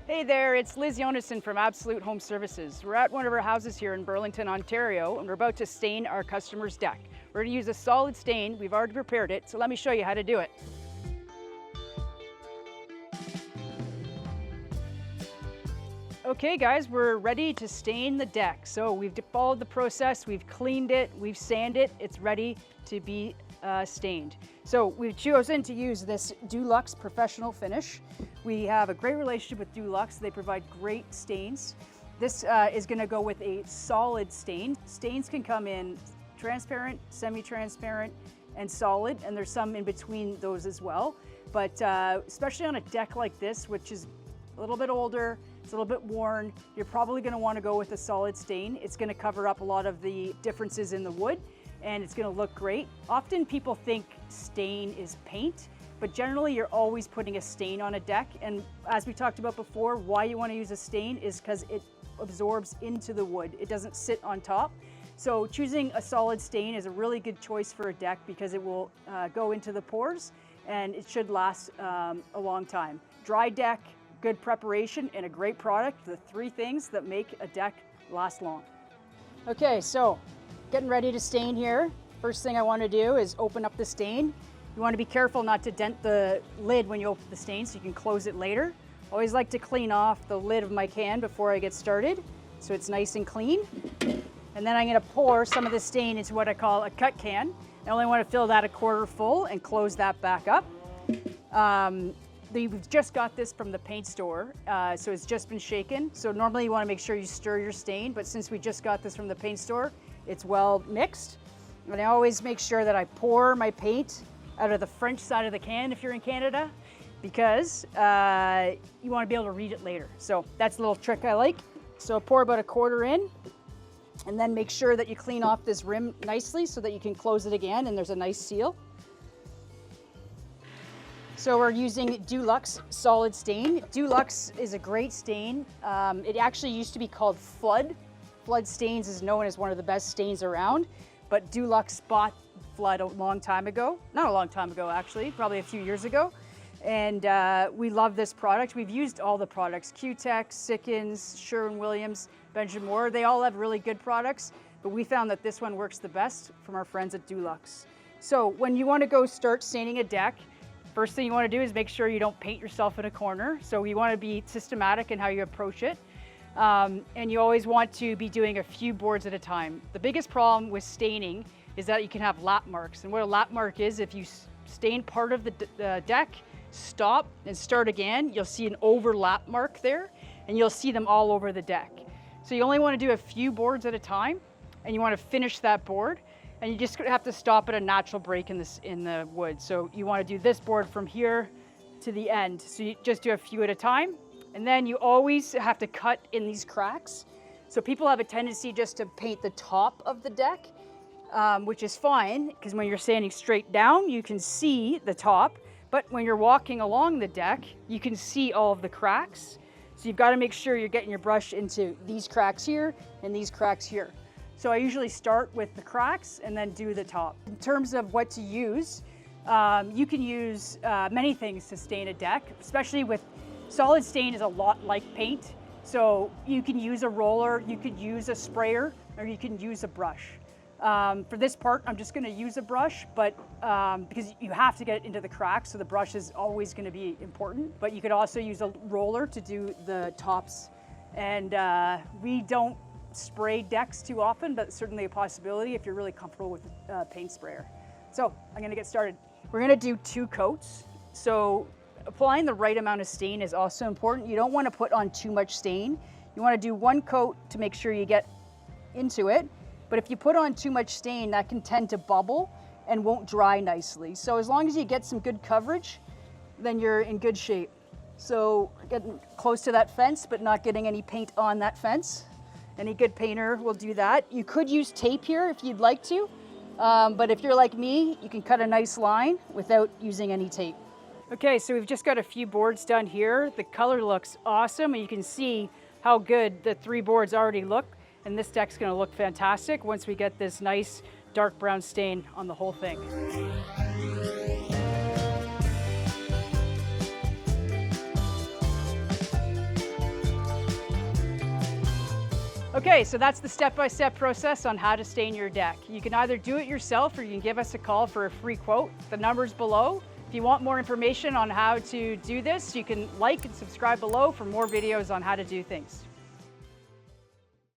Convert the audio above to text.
Hey there, it's Liz Jonason from Absolute Home Services. We're at one of our houses here in Burlington, Ontario, and we're about to stain our customer's deck. We're going to use a solid stain. We've already prepared it, so let me show you how to do it. Okay guys, we're ready to stain the deck. So we've followed the process, we've cleaned it, we've sanded it, it's ready to be stained. So we've chosen to use this Dulux Professional Finish. We have a great relationship with Dulux. They provide great stains. This is going to go with a solid stain. Stains can come in transparent, semi-transparent, and solid, and there's some in between those as well. But especially on a deck like this, which is a little bit older, it's a little bit worn, you're probably going to want to go with a solid stain. It's going to cover up a lot of the differences in the wood, and it's going to look great. Often people think stain is paint, but generally you're always putting a stain on a deck. And as we talked about before, why you want to use a stain is because it absorbs into the wood. It doesn't sit on top. So choosing a solid stain is a really good choice for a deck because it will go into the pores and it should last a long time. Dry deck, good preparation, and a great product, the three things that make a deck last long. Okay, so getting ready to stain here. First thing I want to do is open up the stain. You want to be careful not to dent the lid when you open the stain so you can close it later. Always like to clean off the lid of my can before I get started so it's nice and clean. And then I'm going to pour some of the stain into what I call a cut can. I only want to fill that a quarter full and close that back up. We've just got this from the paint store, so it's just been shaken. So normally you want to make sure you stir your stain, but since we just got this from the paint store, it's well mixed. And I always make sure that I pour my paint out of the French side of the can if you're in Canada, because you want to be able to read it later. So that's a little trick I like. So pour about a quarter in, and then make sure that you clean off this rim nicely so that you can close it again and there's a nice seal. So we're using Dulux Solid Stain. Dulux is a great stain. It actually used to be called Flood. Flood Stains is known as one of the best stains around, but Dulux bought Flood a long time ago. Not a long time ago actually, probably a few years ago. And we love this product. We've used all the products, Q-Tech, Sikkens, Sherwin-Williams, Benjamin Moore. They all have really good products, but we found that this one works the best from our friends at Dulux. So when you want to go start staining a deck, first thing you want to do is make sure you don't paint yourself in a corner. So you want to be systematic in how you approach it. And you always want to be doing a few boards at a time. The biggest problem with staining is that you can have lap marks. And what a lap mark is, if you stain part of the deck, stop and start again, you'll see an overlap mark there, and you'll see them all over the deck. So you only want to do a few boards at a time, and you want to finish that board, and you just have to stop at a natural break in the wood. So you want to do this board from here to the end. So you just do a few at a time, and then you always have to cut in these cracks. So people have a tendency just to paint the top of the deck, which is fine, because when you're standing straight down, you can see the top. But when you're walking along the deck, you can see all of the cracks. So you've got to make sure you're getting your brush into these cracks here and these cracks here. So I usually start with the cracks and then do the top. In terms of what to use, you can use many things to stain a deck, especially with solid stain is a lot like paint. So you can use a roller, you could use a sprayer, or you can use a brush. For this part, I'm just going to use a brush, but because you have to get it into the cracks, so the brush is always going to be important. But you could also use a roller to do the tops. And we don't spray decks too often, but it's certainly a possibility if you're really comfortable with a paint sprayer. So I'm going to get started. We're going to do 2 coats. So applying the right amount of stain is also important. You don't want to put on too much stain. You want to do 1 coat to make sure you get into it. But if you put on too much stain, that can tend to bubble and won't dry nicely. So as long as you get some good coverage, then you're in good shape. So getting close to that fence, but not getting any paint on that fence. Any good painter will do that. You could use tape here if you'd like to, but if you're like me, you can cut a nice line without using any tape. Okay, so we've just got a few boards done here. The color looks awesome, and you can see how good the 3 boards already look. And this deck's gonna look fantastic once we get this nice dark brown stain on the whole thing. Okay, so that's the step-by-step process on how to stain your deck. You can either do it yourself or you can give us a call for a free quote. The number's below. If you want more information on how to do this, you can like and subscribe below for more videos on how to do things.